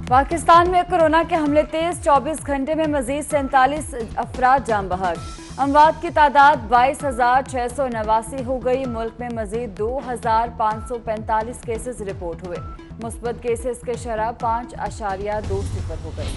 पाकिस्तान में कोरोना के हमले तेज, 24 घंटे में मजीद 47 अफराद जान बहक। अमवात की तादाद 22,689 हो गई। मुल्क में मजीद 2,545 केसेस रिपोर्ट हुए। मुस्बत केसेस के शरह 5.20 हो गई।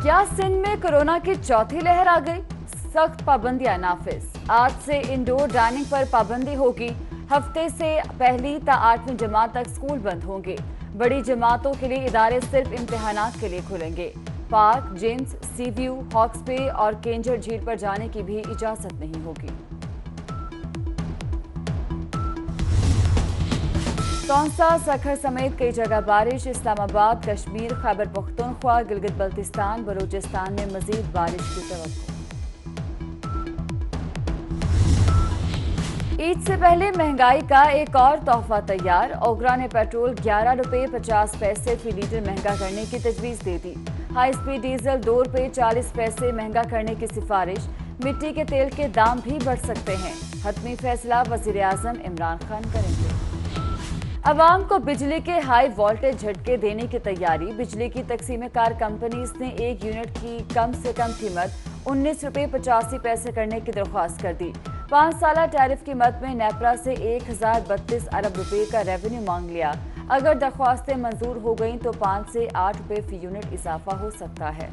क्या सिंध में कोरोना की चौथी लहर आ गई? सख्त पाबंदियां नाफिज। आज से इंडोर डाइनिंग पर पाबंदी होगी। हफ्ते से पहली ता 8वीं जमात तक स्कूल बंद होंगे। बड़ी जमातों के लिए इदारे सिर्फ इम्तिहानात के लिए खुलेंगे। Park, gyms, sea view, Hawks Bay और केंजर झील पर जाने की भी इजाजत नहीं होगी। तौंसा, सखर समेत कई जगह बारिश। इस्लामाबाद, कश्मीर, खैबर पख्तूनख्वा, गिलगित बल्तिस्तान, बलूचिस्तान में मजीद बारिश की तवक्को। ईद से पहले महंगाई का एक और तोहफा तैयार। ओगरा ने पेट्रोल 11 रुपये 50 पैसे फी लीटर महंगा करने की तजवीज़ दे दी। हाई स्पीड डीजल 2 रुपये 40 पैसे महंगा करने की सिफारिश। मिट्टी के तेल के दाम भी बढ़ सकते हैं। हतमी फैसला वज़ीर आज़म इमरान खान करेंगे। अवाम को बिजली के हाई वोल्टेज झटके देने की तैयारी। बिजली की तकसीम कार कंपनीज ने एक यूनिट की कम से कम कीमत 19 रुपये 85 पैसे करने की दरख्वास्त कर दी। 5 साला टैरिफ कीमत में नेपरा से 1032 अरब रुपए का रेवेन्यू मांग लिया। अगर दरख्वास्तें मंजूर हो गईं तो 5 से 8 रुपए फी यूनिट इजाफा हो सकता है।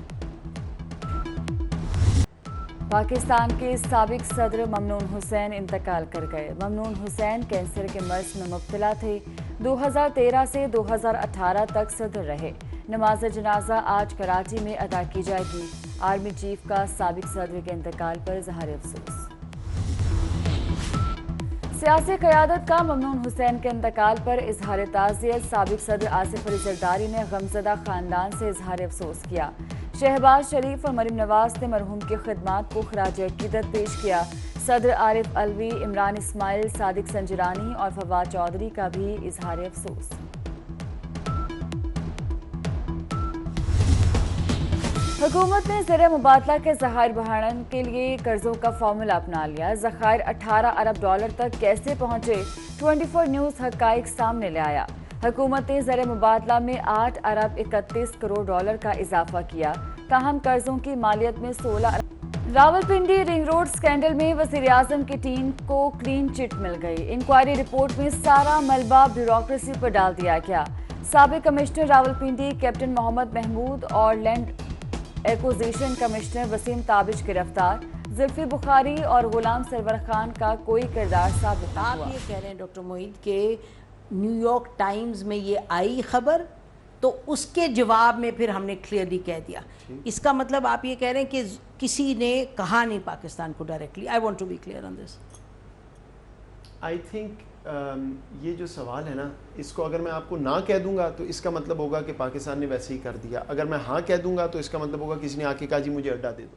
पाकिस्तान के साबिक सदर ममनून हुसैन इंतकाल कर गए। ममनून हुसैन कैंसर के मर्ज में मुब्तला थे। 2013 से 2018 तक सदर रहे। नमाज जनाजा आज कराची में अदा की जाएगी। आर्मी चीफ का साबिक सदर के इंतकाल पर इजहार अफसोस। सियासी क़यादत का ममनून हुसैन के इंतकाल पर इजहार ताज़ियत। साबिक सदर आसिफ अली जरदारी ने गमज़दा ख़ानदान से इजहार अफसोस किया। शहबाज शरीफ और मरीम नवाज ने मरहूम की खिदमात को खराज अकीदत पेश किया। सदर आरिफ अलवी, इमरान इस्माइल, सादिक संजरानी और फवाद चौधरी का भी इजहार अफसोस। हुकूमत ने ज़र मुबादला के ज़खायर बढ़ाने के लिए कर्जों का फार्मूला अपना लिया। ज़खायर 18 अरब डॉलर तक कैसे पहुंचे, 24 न्यूज़ हक़ाइक़ सामने ले आया। हुकूमत ने ज़र मुबादला में 8 अरब 31 करोड़ डॉलर का इजाफा किया। ताहम कर्जों की मालियत में 16 अरब। रावलपिंडी रिंग रोड स्कैंडल में वज़ीर आज़म की टीम को क्लीन चिट मिल गई। इंक्वायरी रिपोर्ट में सारा मलबा ब्यूरोक्रेसी पर डाल दिया गया। साबिक कमिश्नर रावलपिंडी कैप्टन मोहम्मद महमूद और land acquisition commissioner Waseem Tabish गिरफ्तार। जुल्फी बुखारी और गुलाम सरवर खान का कोई किरदार साबित नहीं हुआ। आप ये कह रहे हैं डॉक्टर मोईद के न्यूयॉर्क टाइम्स में ये आई खबर, तो उसके जवाब में फिर हमने क्लियरली कह दिया। इसका मतलब आप ये कह रहे हैं कि किसी ने कहा नहीं पाकिस्तान को directly. I want to be clear on this. I think ये जो सवाल है ना, इसको अगर मैं आपको ना कह दूंगा तो इसका मतलब होगा कि पाकिस्तान ने वैसे ही कर दिया। अगर मैं हाँ कह दूंगा तो इसका मतलब होगा किसी ने आके कहा जी मुझे अड्डा दे दो।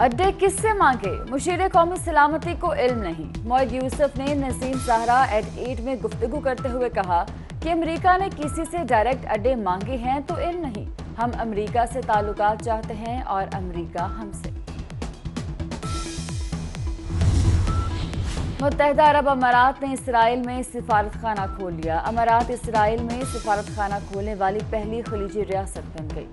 अड्डे किससे मांगे? मुशीर कौमी सलामती को इल्म नहीं। मोईद यूसुफ ने नसीम सहरा एट 8 में गुफ्तगू करते हुए कहा कि अमेरिका ने किसी से डायरेक्ट अड्डे मांगे हैं तो इल्म नहीं। हम अमेरिका से ताल्लुकात चाहते हैं और अमेरिका हमसे। मुत्तहिदा अरब अमारात ने इसराइल में सिफारत खाना खोल लिया। अमारात इसराइल में सिफारत खाना खोलने वाली पहली खलीजी रियासत बन गई।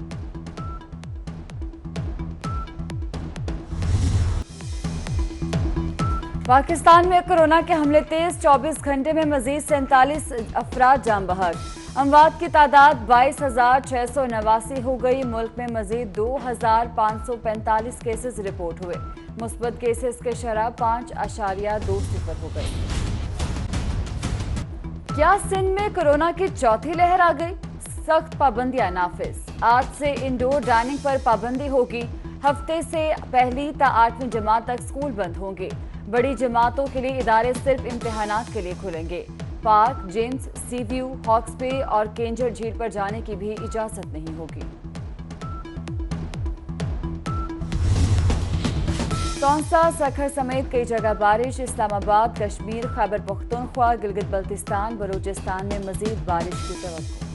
पाकिस्तान में कोरोना के हमले तेज, 24 घंटे में मजीद 47 अफराद जान बहक। अमवात की तादाद 22,689 हो गई। मुल्क में मजीद 2,545 केसेस रिपोर्ट हुए। मुस्बत केसेस के शरह 5.20 हो गई। क्या सिंध में कोरोना की चौथी लहर आ गई? सख्त पाबंदियां नाफिज। आज से इंडोर डाइनिंग पर पाबंदी होगी। हफ्ते से पहली ता 8वीं जमात तक स्कूल बंद होंगे। बड़ी जमातों के लिए इदारे सिर्फ इम्तिहानात के लिए खुलेंगे। Park, gyms, sea view, Hawks Bay और केंजर झील पर जाने की भी इजाजत नहीं होगी। तौंसा, सखर समेत कई जगह बारिश। इस्लामाबाद, कश्मीर, खैबर पख्तूनख्वा, गिलगित बल्तिस्तान, बलूचिस्तान में मजीद बारिश की तवक्को।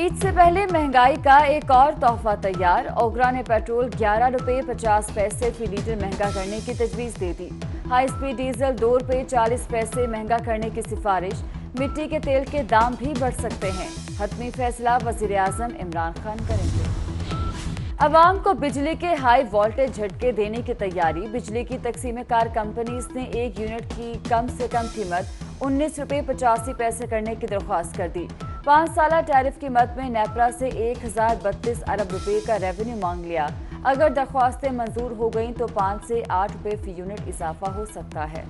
عید سے پہلے مہنگائی کا ایک اور تحفہ تیار، اوگرا نے پیٹرول 11 روپے 50 پیسے فی لیٹر مہنگا کرنے کی تجویز دے دی۔ ہائی سپیڈ ڈیزل 2 روپے 40 پیسے مہنگا کرنے کی سفارش، مٹی کے تیل کے دام بھی بڑھ سکتے ہیں۔ حتمی فیصلہ وزیر اعظم عمران خان کریں گے۔ عوام کو بجلی کے ہائی وولٹیج جھٹکے دینے کی تیاری، بجلی کی تقسیم کار کمپنیز نے 1 یونٹ کی کم سے کم قیمت 19 روپے 85 پیسے کرنے کی درخواست کر دی۔ 5 سالہ ٹیرف کی مد میں نیپرا سے 1032 ارب روپے کا ریونیو مانگ لیا۔ اگر درخواستیں منظور ہو گئیں تو 5 سے 8 روپے فی یونٹ اضافہ ہو سکتا ہے۔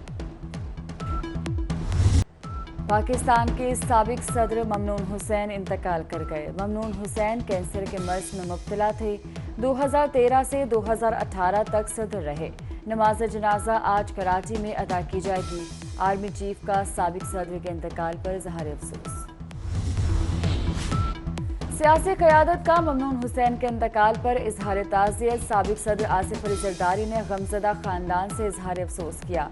پاکستان کے سابق صدر ممنون حسین انتقال کر گئے۔ ممنون حسین کینسر کے مرض میں مبتلا تھے۔ 2013 سے 2018 تک صدر رہے۔ نماز جنازہ آج کراچی میں ادا کی جائے گی۔ آرمی چیف کا سابق صدر کے انتقال پر اظہار افسوس۔ سیاسی قیادت کا ممنون حسین کے انتقال پر اظہار تعزیت، سابق صدر آصف علی زرداری نے غمزدہ خاندان سے اظہار افسوس کیا۔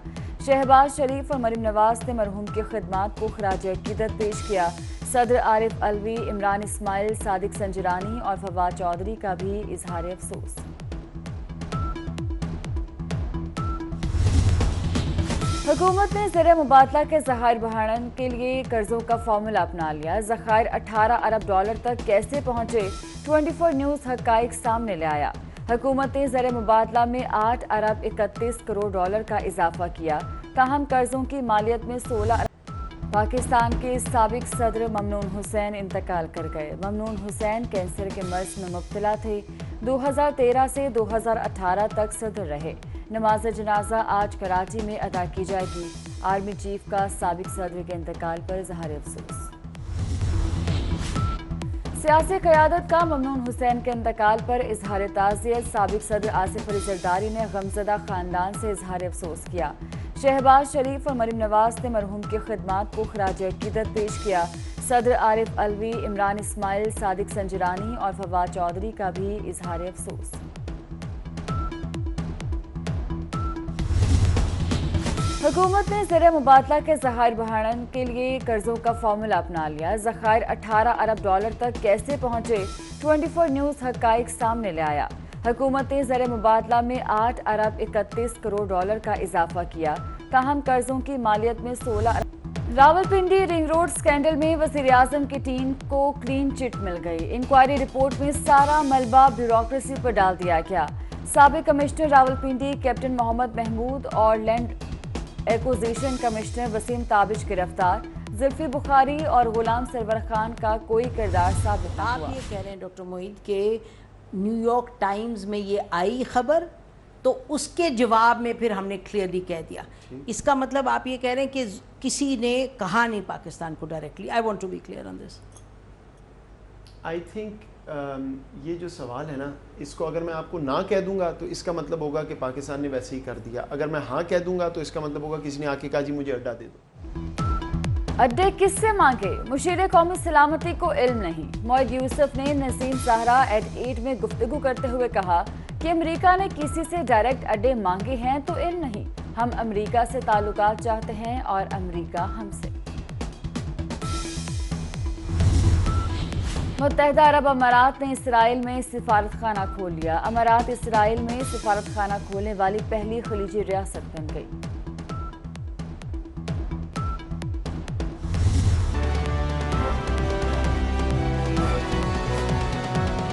شہباز شریف اور مریم نواز نے مرحوم کی خدمات کو خراج عقیدت پیش کیا۔ صدر عارف علوی، عمران اسماعیل، صادق سنجرانی اور فواد چودھری کا بھی اظہار افسوس۔ حکومت نے زیر مبادلہ کے ذخائر بڑھانے کے لیے قرضوں کا فارمولا اپنا لیا۔ ذخائر 18 ارب ڈالر تک کیسے پہنچے، 24 نیوز حقائق سامنے لے آیا۔ حکومت نے زیر مبادلہ میں 8 ارب 31 کروڑ ڈالر کا اضافہ کیا، تاہم قرضوں کی مالیت میں 16 ارب۔ پاکستان کے سابق صدر ممنون حسین انتقال کر گئے۔ ممنون حسین کینسر کے مرض میں مبتلا تھے۔ 2013 سے 2018 تک صدر رہے۔ نماز جنازہ آج کراچی میں ادا کی جائے گی۔ آرمی چیف کا سابق صدر کے انتقال پر اظہار افسوس۔ سیاسی قیادت کا ممنون حسین کے انتقال پر اظہار تعزیت، سابق صدر آصف علی زرداری نے غمزدہ خاندان سے اظہار افسوس کیا۔ شہباز شریف اور مریم نواز نے مرحوم کی خدمات کو خراج عقیدت پیش کیا۔ صدر عارف علوی، عمران اسماعیل، صادق سنجرانی اور فواد چودھری کا بھی اظہار افسوس۔ حکومت نے زیر مبادلہ کے ذخائر بڑھانے کے لیے قرضوں کا فارمولا اپنا لیا۔ ذخائر 18 ارب ڈالر تک کیسے پہنچے، 24 نیوز حقائق سامنے لے آیا۔ حکومت نے زیر مبادلہ میں 8 ارب 31 کروڑ ڈالر کا اضافہ کیا، تاہم قرضوں کی مالیت میں 16 ارب۔ راولپنڈی رنگ روڈ اسکینڈل میں وزیر اعظم کی ٹیم کو کلین چٹ مل گئی۔ انکوائری رپورٹ میں سارا ملبہ بیوروکریسی پر ڈال دیا گیا۔ سابق کمشنر راولپنڈی کیپٹن محمد محمود اور land acquisition commissioner Waseem Tabish گرفتار۔ زلفی بخاری اور غلام سرور خان کا کوئی کردار ثابت نہ ہوا۔ آپ یہ کہہ رہے ہیں ڈاکٹر معید کہ نیو یارک ٹائمز میں یہ آئی خبر، تو اس کے جواب میں پھر ہم نے کلیئرلی کہہ دیا۔ اس کا مطلب آپ یہ کہہ رہے ہیں کہ کسی نے کہا نہیں پاکستان کو directly. I want to be clear on this. I think یہ جو سوال ہے نا، اس کو اگر میں آپ کو نہ کہہ دوں گا تو اس کا مطلب ہوگا کہ پاکستان نے ویسے ہی کر دیا۔ اگر میں ہاں کہہ دوں گا تو اس کا مطلب ہوگا کسی نے آ کے کہا جی مجھے اڈا دے دو۔ اڈے کس سے مانگے، مشیر قومی سلامتی کو علم نہیں۔ معید یوسف نے نسیم زہرا ایٹ 8 میں گفتگو کرتے ہوئے کہا کہ امریکہ نے کسی سے ڈائریکٹ اڈے مانگے ہیں تو علم نہیں۔ ہم امریکہ سے تعلقات چاہتے ہیں اور امریکہ ہم سے۔ متحدہ عرب امارات نے اسرائیل میں سفارت خانہ کھول لیا۔ امارات اسرائیل میں سفارت خانہ کھولنے والی پہلی خلیجی ریاست بن گئی۔